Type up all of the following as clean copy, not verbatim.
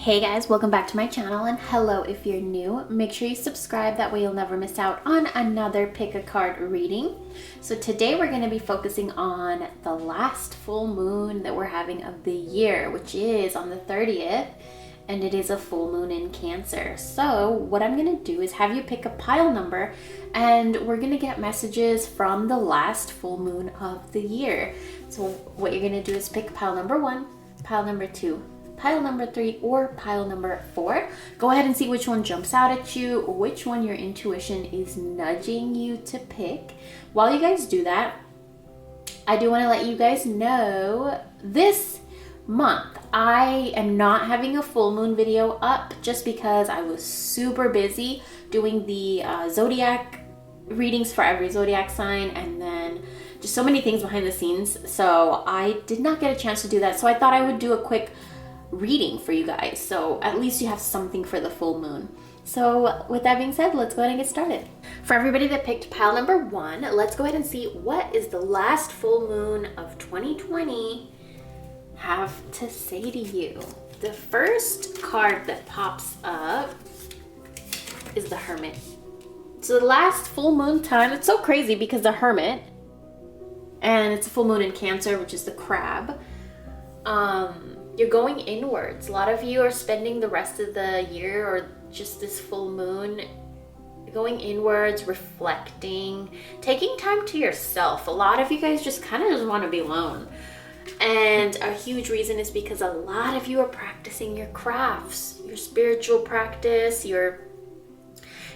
Hey guys, welcome back to my channel, and hello if you're new. Make sure you subscribe, that way you'll never miss out on another pick a card reading. So today we're going to be focusing on the last full moon that we're having of the year, which is on the 30th, and it is a full moon in Cancer. So what I'm going to do is have you pick a pile number, and we're going to get messages from the last full moon of the year. So what you're going to do is pick pile number 1, pile number 2, pile number 3, or pile number 4. Go ahead and see which one jumps out at you, which one your intuition is nudging you to pick. While you guys do that, I do want to let you guys know this month I am not having a full moon video up just because I was super busy doing the zodiac readings for every zodiac sign, and then just so many things behind the scenes, so I did not get a chance to do that. So I thought I would do a quick reading for you guys, so at least you have something for the full moon. So with that being said, let's go ahead and get started. For everybody that picked pile number 1, let's go ahead and see what is the last full moon of 2020 have to say to you. The first card that pops up is the Hermit. So the last full moon time, it's so crazy because the Hermit, and it's a full moon in Cancer, which is the crab. You're going inwards. A lot of you are spending the rest of the year, or just this full moon, going inwards, reflecting, taking time to yourself. A lot of you guys just kind of just want to be alone. And a huge reason is because a lot of you are practicing your crafts, your spiritual practice, you're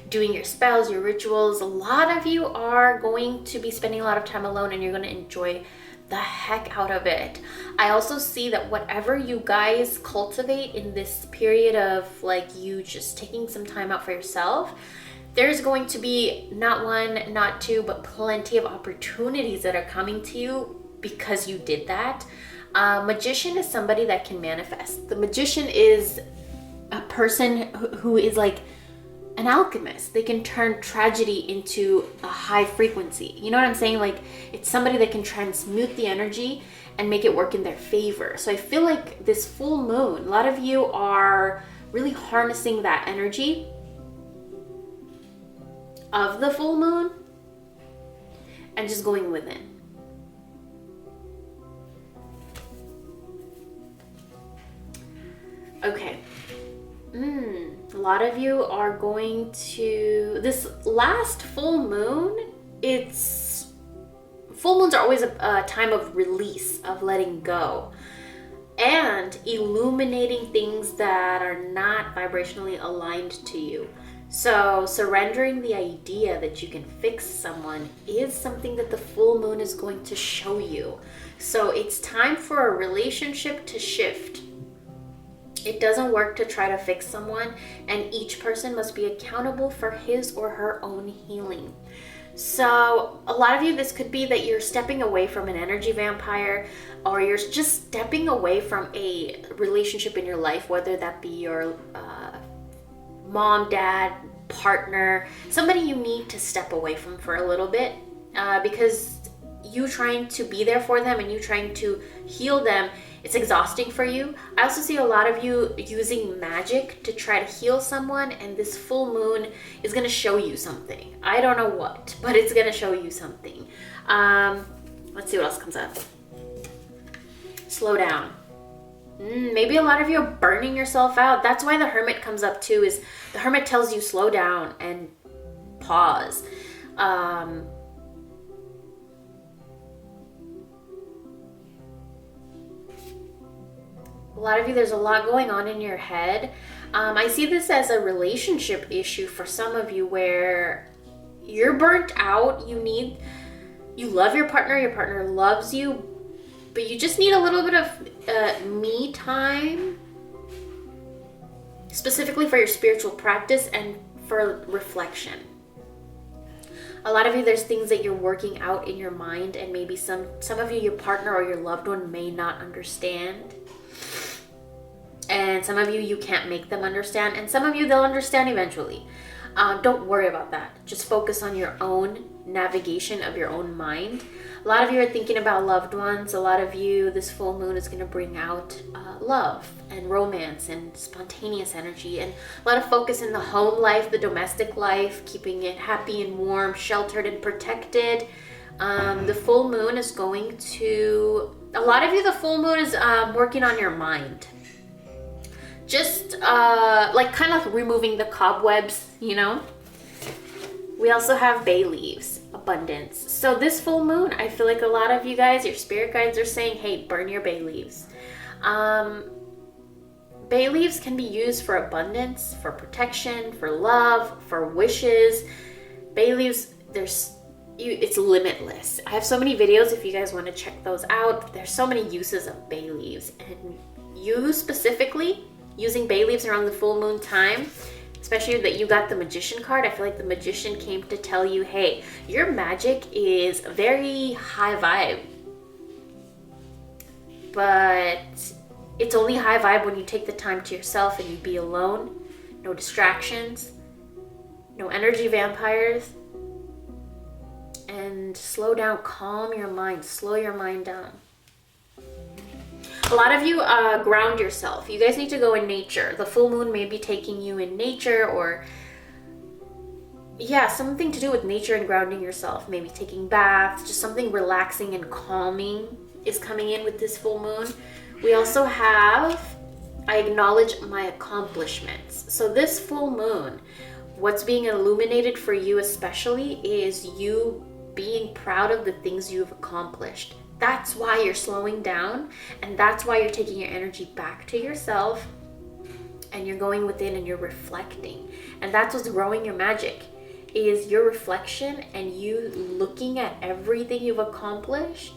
doing your spells, your rituals. A lot of you are going to be spending a lot of time alone, and you're going to enjoy the heck out of it. I also see that whatever you guys cultivate in this period of like you just taking some time out for yourself, there's going to be not one, not two, but plenty of opportunities that are coming to you because you did that. Magician is somebody that can manifest. The magician is a person who is like an alchemist. They can turn tragedy into a high frequency. You know what I'm saying? Like, it's somebody that can transmute the energy and make it work in their favor. So I feel like this full moon, a lot of you are really harnessing that energy of the full moon and just going within. Okay. A lot of you are going to, this last full moon, full moons are always a time of release, of letting go, and illuminating things that are not vibrationally aligned to you. So surrendering the idea that you can fix someone is something that the full moon is going to show you. So it's time for a relationship to shift. It doesn't work to try to fix someone, and each person must be accountable for his or her own healing. So a lot of you, this could be that you're stepping away from an energy vampire, or you're just stepping away from a relationship in your life, whether that be your mom, dad, partner, somebody you need to step away from for a little bit, because you trying to be there for them and you trying to heal them, it's exhausting for you. I also see a lot of you using magic to try to heal someone, and this full moon is going to show you something. I don't know what, but it's going to show you something. Let's see what else comes up. Slow down. Maybe a lot of you are burning yourself out. That's why the Hermit comes up too, is the Hermit tells you slow down and pause. A lot of you, there's a lot going on in your head. I see this as a relationship issue for some of you, where you're burnt out. You love your partner loves you, but you just need a little bit of me time, specifically for your spiritual practice and for reflection. A lot of you, there's things that you're working out in your mind, and maybe some of you, your partner or your loved one may not understand. And some of you, you can't make them understand. And some of you, they'll understand eventually. Don't worry about that. Just focus on your own navigation of your own mind. A lot of you are thinking about loved ones. A lot of you, this full moon is going to bring out love and romance and spontaneous energy, and a lot of focus in the home life, the domestic life, keeping it happy and warm, sheltered and protected. The full moon is going to, a lot of you, the full moon is working on your mind. Just like kind of removing the cobwebs, you know? We also have bay leaves, abundance. So this full moon, I feel like a lot of you guys, your spirit guides are saying, hey, burn your bay leaves. Bay leaves can be used for abundance, for protection, for love, for wishes. Bay leaves, it's limitless. I have so many videos if you guys want to check those out. There's so many uses of bay leaves, and you specifically using bay leaves around the full moon time, especially that you got the Magician card. I feel like the Magician came to tell you, hey, your magic is very high vibe, but it's only high vibe when you take the time to yourself and you be alone. No distractions, no energy vampires, and slow down, calm your mind, slow your mind down. A lot of you ground yourself. You guys need to go in nature. The full moon may be taking you in nature, or yeah, something to do with nature and grounding yourself. Maybe taking baths, just something relaxing and calming is coming in with this full moon. We also have, I acknowledge my accomplishments. So this full moon, what's being illuminated for you especially is you being proud of the things you've accomplished. That's why you're slowing down, and that's why you're taking your energy back to yourself, and you're going within and you're reflecting. And that's what's growing your magic, is your reflection and you looking at everything you've accomplished.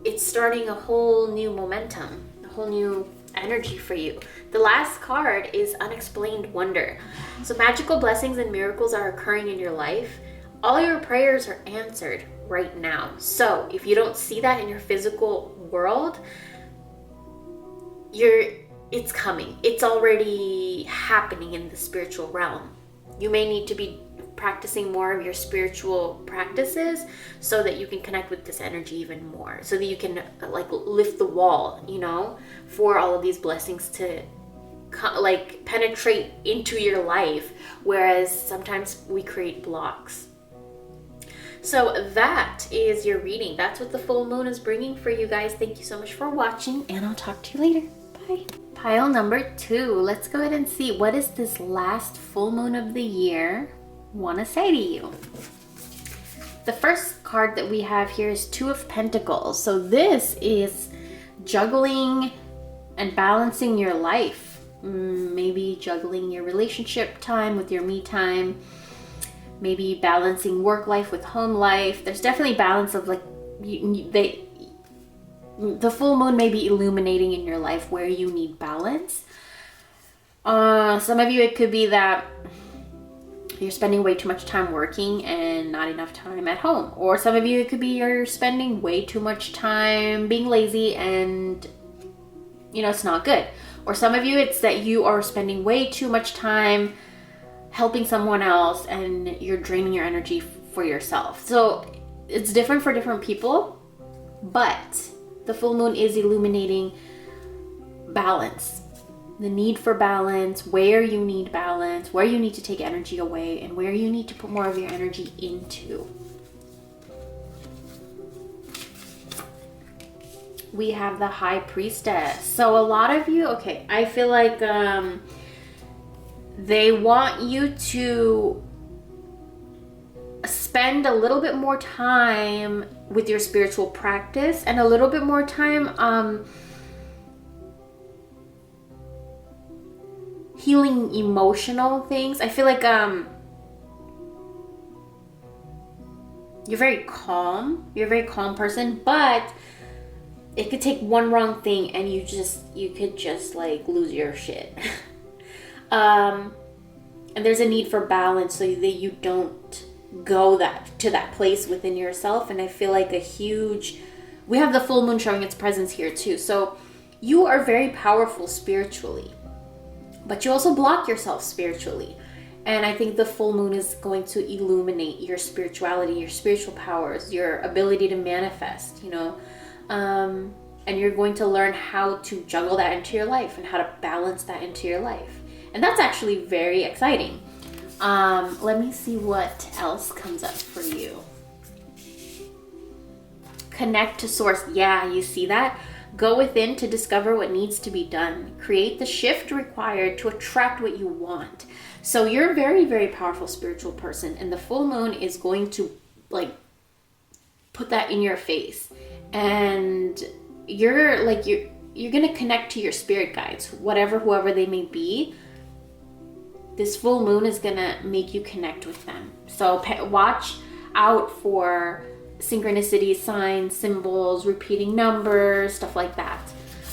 It's starting a whole new momentum, a whole new energy for you. The last card is Unexplained Wonder. So magical blessings and miracles are occurring in your life. All your prayers are answered right now. So if you don't see that in your physical world, it's coming. It's already happening in the spiritual realm. You may need to be practicing more of your spiritual practices so that you can connect with this energy even more, so that you can like lift the wall, you know, for all of these blessings to like penetrate into your life, whereas sometimes we create blocks. So that is your reading. That's what the full moon is bringing for you guys. Thank you so much for watching, and I'll talk to you later. Bye. Pile number 2. Let's go ahead and see what is this last full moon of the year want to say to you. The first card that we have here is Two of Pentacles. So this is juggling and balancing your life. Maybe juggling your relationship time with your me time. Maybe balancing work life with home life. There's definitely balance of like, the full moon may be illuminating in your life where you need balance. Some of you, it could be that you're spending way too much time working and not enough time at home. Or some of you, it could be you're spending way too much time being lazy and, you know, it's not good. Or some of you, it's that you are spending way too much time helping someone else and you're draining your energy for yourself. So it's different for different people, but the full moon is illuminating balance, the need for balance, where you need balance, where you need to take energy away, and where you need to put more of your energy into. We have the High Priestess. So a lot of you, okay, I feel like they want you to spend a little bit more time with your spiritual practice and a little bit more time healing emotional things. I feel like you're very calm. You're a very calm person, but it could take one wrong thing and you could just like lose your shit. And there's a need for balance so that you don't go to that place within yourself. And I feel like we have the full moon showing its presence here too. So you are very powerful spiritually, but you also block yourself spiritually. And I think the full moon is going to illuminate your spirituality, your spiritual powers, your ability to manifest, and you're going to learn how to juggle that into your life and how to balance that into your life. And that's actually very exciting. Let me see what else comes up for you. Connect to source. Yeah, you see that? Go within to discover what needs to be done. Create the shift required to attract what you want. So you're a very, very powerful spiritual person, and the full moon is going to put that in your face. And you're going to connect to your spirit guides, whoever they may be. This full moon is going to make you connect with them. So watch out for synchronicities, signs, symbols, repeating numbers, stuff like that.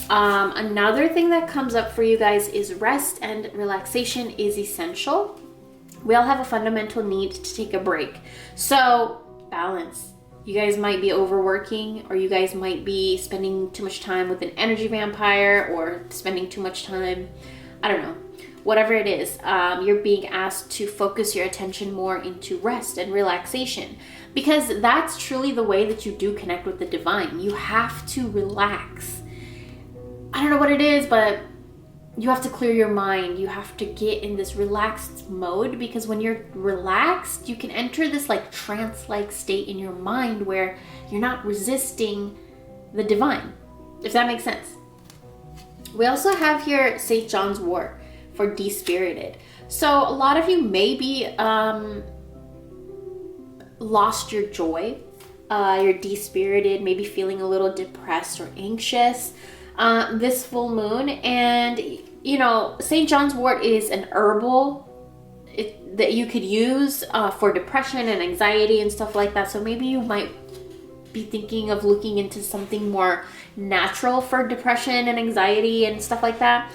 Another thing that comes up for you guys is rest and relaxation is essential. We all have a fundamental need to take a break. So balance. You guys might be overworking, or you guys might be spending too much time with an energy vampire, or spending too much time, I don't know, whatever it is. You're being asked to focus your attention more into rest and relaxation, because that's truly the way that you do connect with the divine. You have to relax. I don't know what it is, but you have to clear your mind. You have to get in this relaxed mode, because when you're relaxed, you can enter this trance-like state in your mind where you're not resisting the divine, if that makes sense. We also have here St. John's wort for despirited. So a lot of you maybe lost your joy. You're despirited, maybe feeling a little depressed or anxious this full moon. And St. John's wort is an herbal that you could use for depression and anxiety and stuff like that. So maybe you might be thinking of looking into something more natural for depression and anxiety and stuff like that.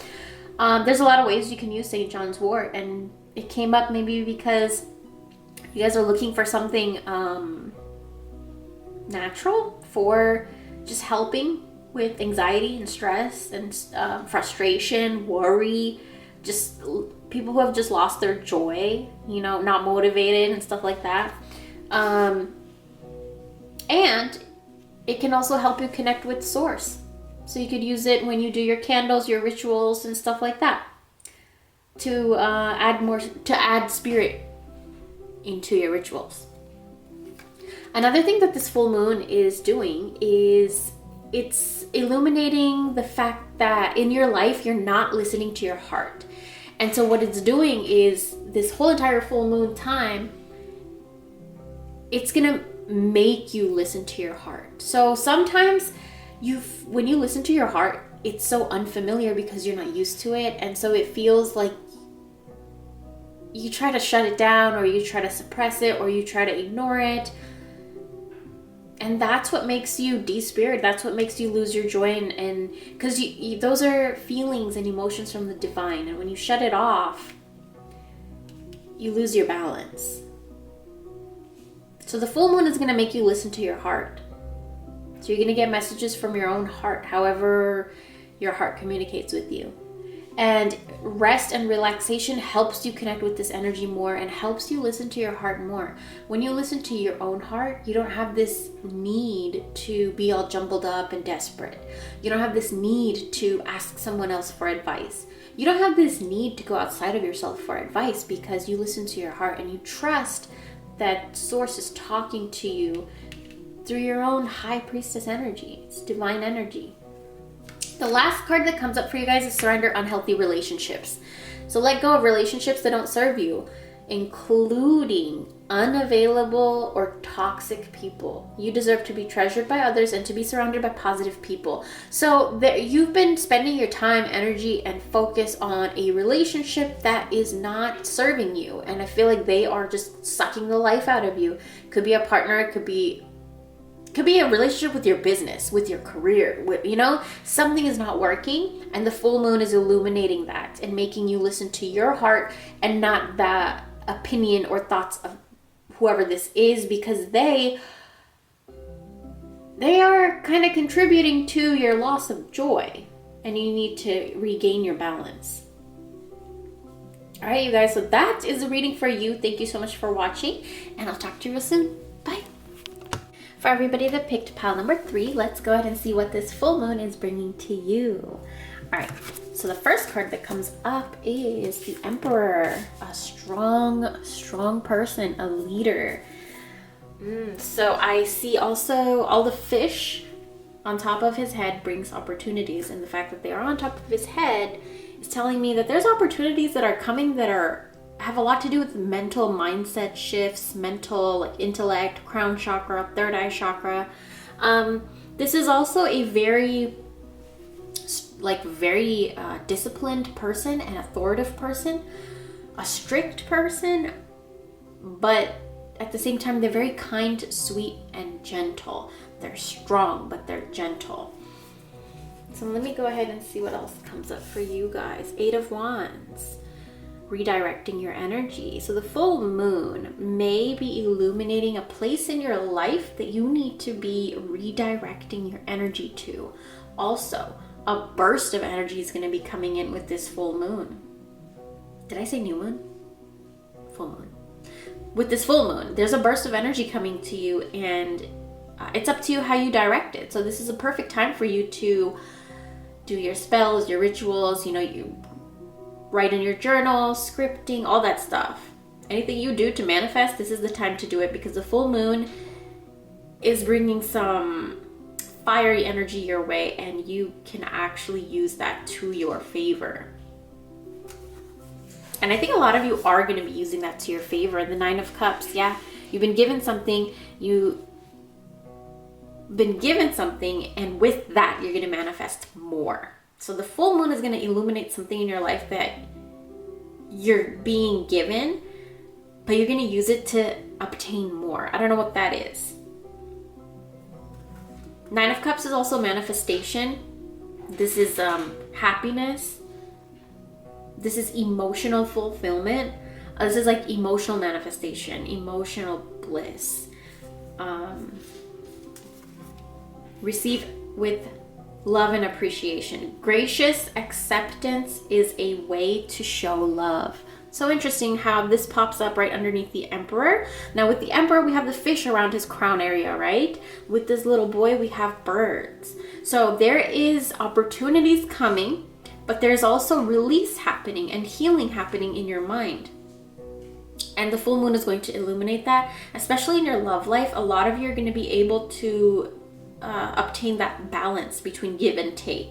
There's a lot of ways you can use St. John's wort, and it came up maybe because you guys are looking for something natural for just helping with anxiety and stress and frustration, worry, just people who have just lost their joy, not motivated and stuff like that. And it can also help you connect with source. So you could use it when you do your candles, your rituals and stuff like that, to add spirit into your rituals. Another thing that this full moon is doing is it's illuminating the fact that in your life you're not listening to your heart. And so what it's doing is this whole entire full moon time, it's gonna make you listen to your heart. So sometimes when you listen to your heart, it's so unfamiliar because you're not used to it, and so it feels like you try to shut it down, or you try to suppress it, or you try to ignore it. And that's what makes you de-spirit. That's what makes you lose your joy, and because those are feelings and emotions from the divine, and when you shut it off, you lose your balance. So the full moon is going to make you listen to your heart. So you're going to get messages from your own heart, however your heart communicates with you. And rest and relaxation helps you connect with this energy more and helps you listen to your heart more. When you listen to your own heart, you don't have this need to be all jumbled up and desperate. You don't have this need to ask someone else for advice. You don't have this need to go outside of yourself for advice, because you listen to your heart and you trust that source is talking to you through your own high priestess energy. It's divine energy. The last card that comes up for you guys is surrender unhealthy relationships. So let go of relationships that don't serve you, including unavailable or toxic people. You deserve to be treasured by others and to be surrounded by positive people. So you've been spending your time, energy, and focus on a relationship that is not serving you. And I feel like they are just sucking the life out of you. Could be a partner, it could be a relationship with your business, with your career, something is not working, and the full moon is illuminating that and making you listen to your heart and not the opinion or thoughts of whoever this is, because they are kind of contributing to your loss of joy, and you need to regain your balance. All right, you guys, so that is the reading for you. Thank you so much for watching, and I'll talk to you real soon. Bye. For everybody that picked pile number 3, let's go ahead and see what this full moon is bringing to you. All right, so the first card that comes up is the Emperor, a strong person, a leader. So I see also all the fish on top of his head brings opportunities, and the fact that they are on top of his head is telling me that there's opportunities that are coming that have a lot to do with mental mindset shifts, mental like intellect, crown chakra, third eye chakra. This is also a very disciplined person, an authoritative person, a strict person, but at the same time they're very kind, sweet, and gentle. They're strong, but they're gentle. So let me go ahead and see what else comes up for you guys. 8 of Wands, redirecting your energy. So the full moon may be illuminating a place in your life that you need to be redirecting your energy to. Also, a burst of energy is going to be coming in with this full moon. Did I say new moon? Full moon. With this full moon, there's a burst of energy coming to you, and it's up to you how you direct it. So this is a perfect time for you to do your spells, your rituals, you write in your journal, scripting, all that stuff. Anything you do to manifest, this is the time to do it, because the full moon is bringing some fiery energy your way, and you can actually use that to your favor. And I think a lot of you are going to be using that to your favor. The 9 of Cups, yeah, you've been given something, and with that you're going to manifest more. So the full moon is going to illuminate something in your life that you're being given, but you're going to use it to obtain more. I don't know what that is. 9 of Cups is also manifestation. This is happiness. This is emotional fulfillment. This is like emotional manifestation, emotional bliss. Receive with love and appreciation. Gracious acceptance is a way to show love. So interesting how this pops up right underneath the Emperor. Now with the Emperor, we have the fish around his crown area, right? With this little boy, we have birds. So there is opportunities coming, but there's also release happening and healing happening in your mind. And the full moon is going to illuminate that, especially in your love life. A lot of you are going to be able to obtain that balance between give and take.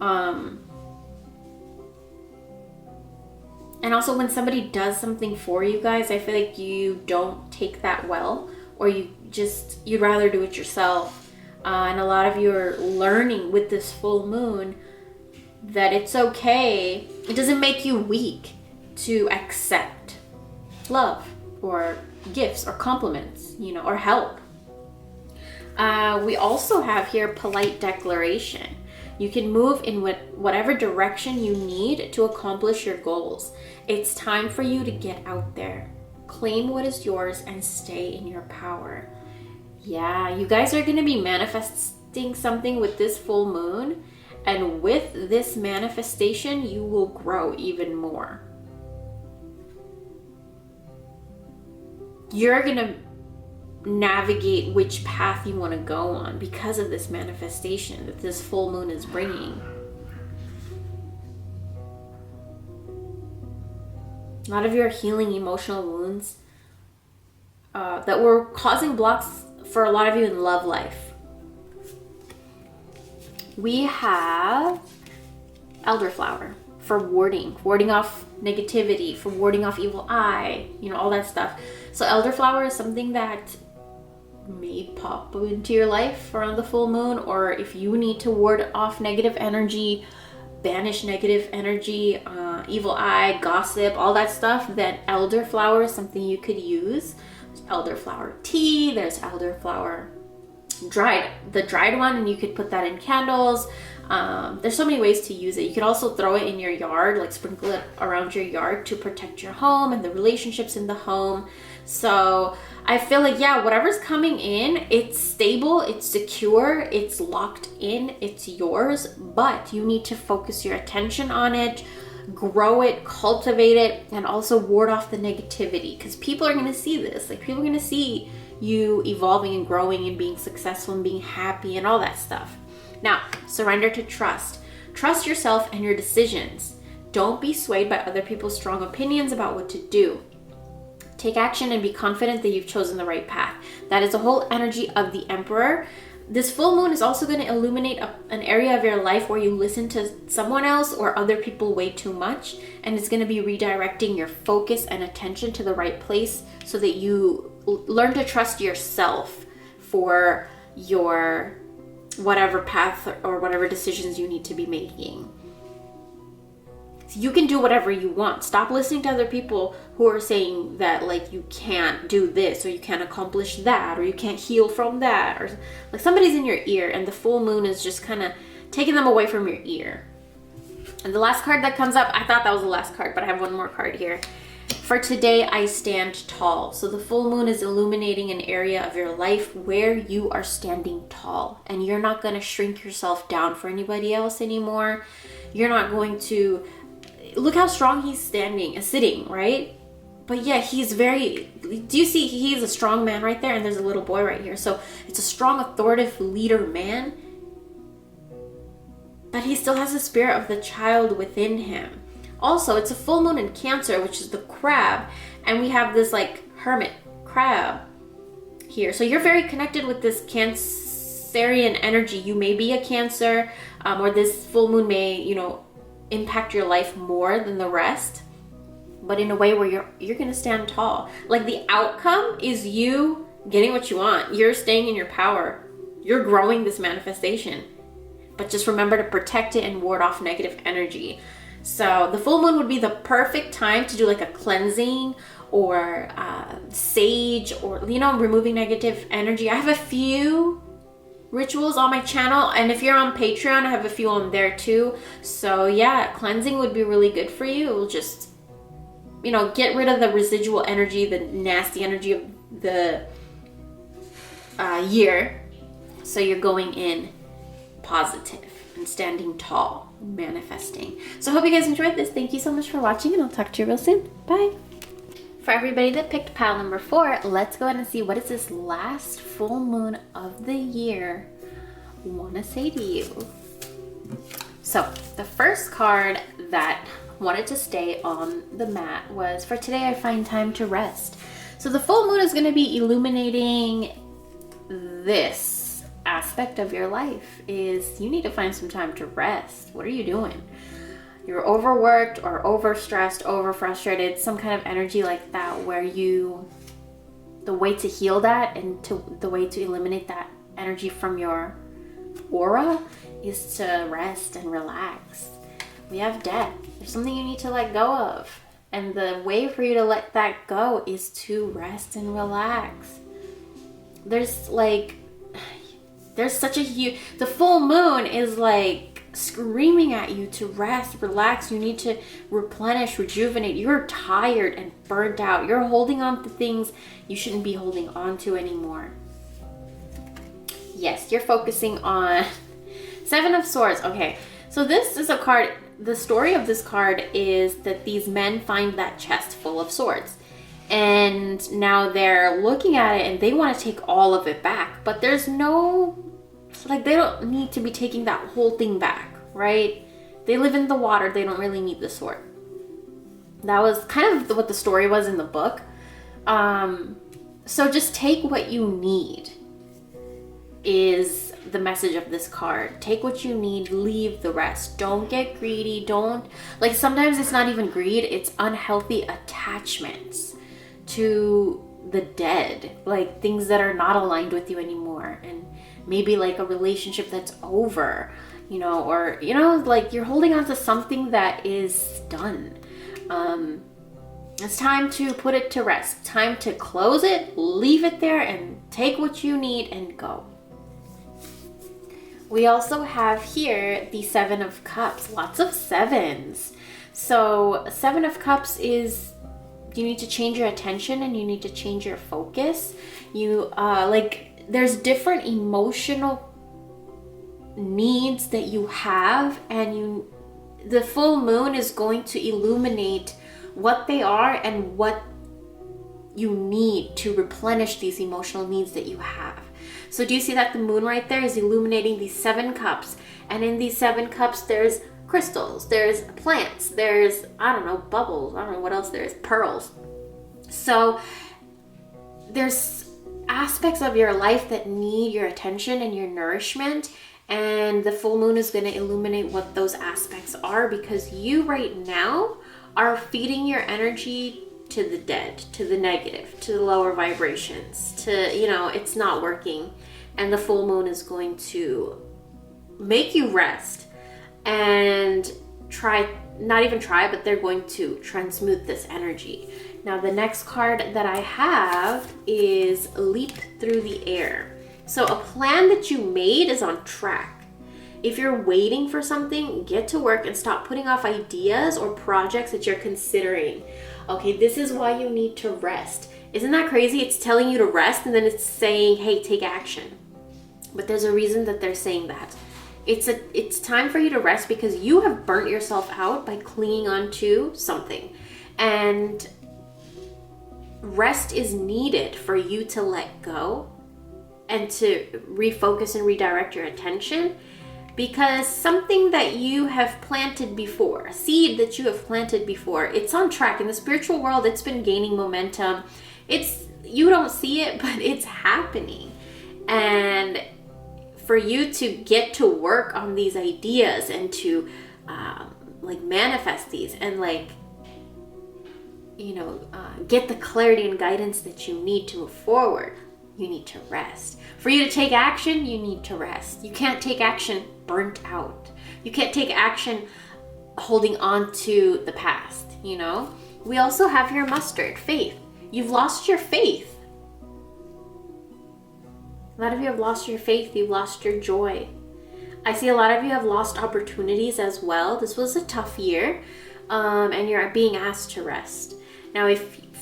And also when somebody does something for you guys, I feel like you don't take that well, or you'd rather do it yourself. And a lot of you are learning with this full moon that it's okay. It doesn't make you weak to accept love or gifts or compliments, or help. We also have here polite declaration. You can move in whatever direction you need to accomplish your goals. It's time for you to get out there, claim what is yours, and stay in your power. Yeah, you guys are going to be manifesting something with this full moon, and with this manifestation, you will grow even more. You're going to navigate which path you want to go on because of this manifestation that this full moon is bringing. A lot of you are healing emotional wounds that were causing blocks for a lot of you in love life. We have elderflower for warding off negativity, for warding off evil eye, all that stuff. So elderflower is something that may pop into your life around the full moon, or if you need to ward off negative energy, banish negative energy, evil eye, gossip, all that stuff, then elderflower is something you could use. There's elderflower tea, there's elderflower the dried one, and you could put that in candles. There's so many ways to use it. You could also throw it in your yard, like sprinkle it around your yard to protect your home and the relationships in the home. So I feel like, yeah, whatever's coming in, it's stable, it's secure, it's locked in, it's yours, but you need to focus your attention on it, grow it, cultivate it, and also ward off the negativity, because people are going to see this. Like, people are going to see you evolving and growing and being successful and being happy and all that stuff. Now, surrender to trust. Trust yourself and your decisions. Don't be swayed by other people's strong opinions about what to do. Take action and be confident that you've chosen the right path. That is the whole energy of the Emperor. This full moon is also going to illuminate an area of your life where you listen to someone else or other people way too much, and it's going to be redirecting your focus and attention to the right place so that you learn to trust yourself for your whatever path or whatever decisions you need to be making. You can do whatever you want. Stop listening to other people who are saying that, like, you can't do this, or you can't accomplish that, or you can't heal from that, or like somebody's in your ear, and the full moon is just kind of taking them away from your ear. And the last card that comes up, I thought that was the last card, but I have one more card here. For today, I stand tall. So the full moon is illuminating an area of your life where you are standing tall, and you're not going to shrink yourself down for anybody else anymore. You're not going to look how strong he's sitting, right? But yeah, he's very, do you see, he's a strong man right there, and there's a little boy right here. So it's a strong, authoritative leader man, but he still has the spirit of the child within him. Also, it's a full moon in Cancer, which is the crab, and we have this like hermit crab here. So you're very connected with this Cancerian energy. You may be a Cancer, or this full moon may, impact your life more than the rest, but in a way where you're gonna stand tall. Like, the outcome is you getting what you want. You're staying in your power. You're growing this manifestation. But just remember to protect it and ward off negative energy. So the full moon would be the perfect time to do like a cleansing or sage, or removing negative energy. I have a few rituals on my channel, and if you're on Patreon, I have a few on there too. So yeah, cleansing would be really good for you. It will just get rid of the residual energy, the nasty energy of the year, so you're going in positive and standing tall, manifesting. So I hope you guys enjoyed this. Thank you so much for watching, and I'll talk to you real soon. Bye. For everybody that picked pile number 4, let's go ahead and see what is this last full moon of the year want to say to you. So the first card that wanted to stay on the mat was, for today I find time to rest. So the full moon is going to be illuminating this aspect of your life, is you need to find some time to rest. What are you doing? You're overworked or overstressed, overfrustrated, some kind of energy like that, where the way to heal that and the way to eliminate that energy from your aura is to rest and relax. We have death. There's something you need to let go of. And the way for you to let that go is to rest and relax. There's such a huge, the full moon is like screaming at you to rest, relax. You need to replenish, rejuvenate. You're tired and burnt out. You're holding on to things you shouldn't be holding on to anymore. Yes, you're focusing on Seven of Swords. Okay, so this is a card. The story of this card is that these men find that chest full of swords, and now they're looking at it and they want to take all of it back, but there's no, they don't need to be taking that whole thing back, right? They live in the water. They don't really need the sword. That was kind of what the story was in the book. So just take what you need is the message of this card. Take what you need, leave the rest. Don't get greedy. Sometimes it's not even greed, it's unhealthy attachments to the dead, like things that are not aligned with you anymore, and maybe like a relationship that's over, or like you're holding on to something that is done. It's time to put it to rest. Time to close it, leave it there, and take what you need and go. We also have here the Seven of Cups, lots of sevens. So Seven of Cups is, you need to change your attention and you need to change your focus. There's different emotional needs that you have, and the full moon is going to illuminate what they are and what you need to replenish these emotional needs that you have. So do you see that the moon right there is illuminating these 7 cups? And in these 7 cups, there's crystals, there's plants, there's, I don't know, bubbles, I don't know what else there is, pearls. So there's aspects of your life that need your attention and your nourishment. And the full moon is going to illuminate what those aspects are, because you right now are feeding your energy to the dead, to the negative, to the lower vibrations, to, you know, it's not working. And the full moon is going to make you rest and but they're going to transmute this energy. Now, the next card that I have is Leap Through the Air. So a plan that you made is on track. If you're waiting for something, get to work and stop putting off ideas or projects that you're considering. Okay, this is why you need to rest. Isn't that crazy? It's telling you to rest and then it's saying, hey, take action. But there's a reason that they're saying that. It's time for you to rest because you have burnt yourself out by clinging on to something. And rest is needed for you to let go and to refocus and redirect your attention, because something that you have planted before, a seed that you have planted before, it's on track. In the spiritual world, it's been gaining momentum. You don't see it, but it's happening. And for you to get to work on these ideas and to manifest these and get the clarity and guidance that you need to move forward, you need to rest. For you to take action, you need to rest. You can't take action burnt out. You can't take action holding on to the past, you know? We also have your mustard, faith. You've lost your faith. A lot of you have lost your faith. You've lost your joy. I see a lot of you have lost opportunities as well. This was a tough year, and you're being asked to rest. Now,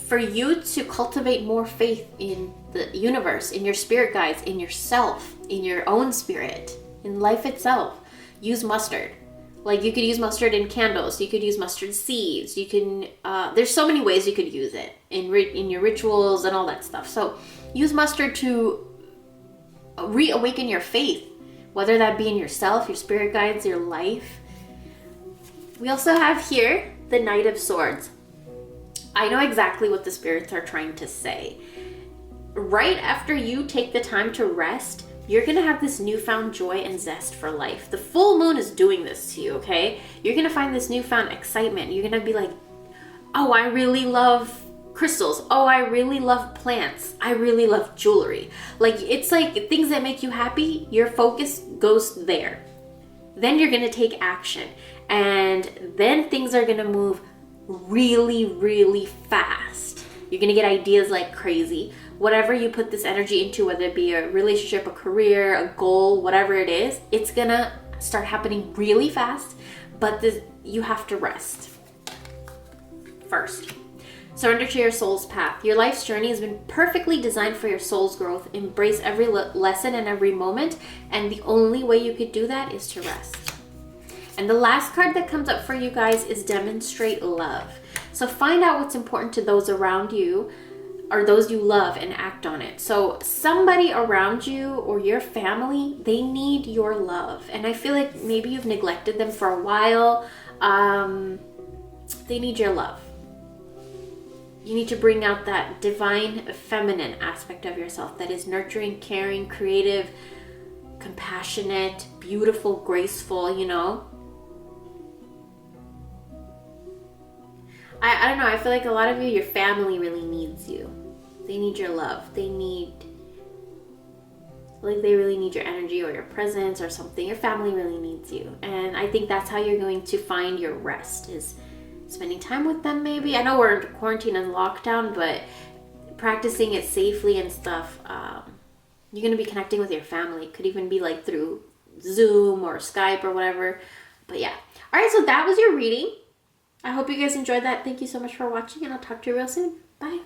for you to cultivate more faith in the universe, in your spirit guides, in yourself, in your own spirit, in life itself, use mustard. Like, you could use mustard in candles. You could use mustard seeds. You can, there's so many ways you could use it in your rituals and all that stuff. So use mustard to reawaken your faith, whether that be in yourself, your spirit guides, your life. We also have here the Knight of Swords. I know exactly what the spirits are trying to say. Right after you take the time to rest, you're going to have this newfound joy and zest for life. The full moon is doing this to you, okay? You're going to find this newfound excitement. You're going to be like, oh, I really love crystals. Oh, I really love plants. I really love jewelry. Like, it's like things that make you happy, your focus goes there. Then you're going to take action. And then things are going to move really, really fast. You're going to get ideas like crazy. Whatever you put this energy into, whether it be a relationship, a career, a goal, whatever it is, it's going to start happening really fast. But you have to rest first. Surrender to your soul's path. Your life's journey has been perfectly designed for your soul's growth. Embrace every lesson and every moment. And the only way you could do that is to rest. And the last card that comes up for you guys is Demonstrate Love. So find out what's important to those around you or those you love and act on it. So somebody around you or your family, they need your love. And I feel like maybe you've neglected them for a while. They need your love. You need to bring out that divine feminine aspect of yourself that is nurturing, caring, creative, compassionate, beautiful, graceful, you know? I don't know, I feel like a lot of you, your family really needs you. They need your love. They really need your energy or your presence or something. Your family really needs you. And I think that's how you're going to find your rest, is spending time with them maybe. I know we're in quarantine and lockdown, but practicing it safely and stuff. You're going to be connecting with your family. It could even be like through Zoom or Skype or whatever. But yeah. All right, so that was your reading. I hope you guys enjoyed that. Thank you so much for watching, and I'll talk to you real soon.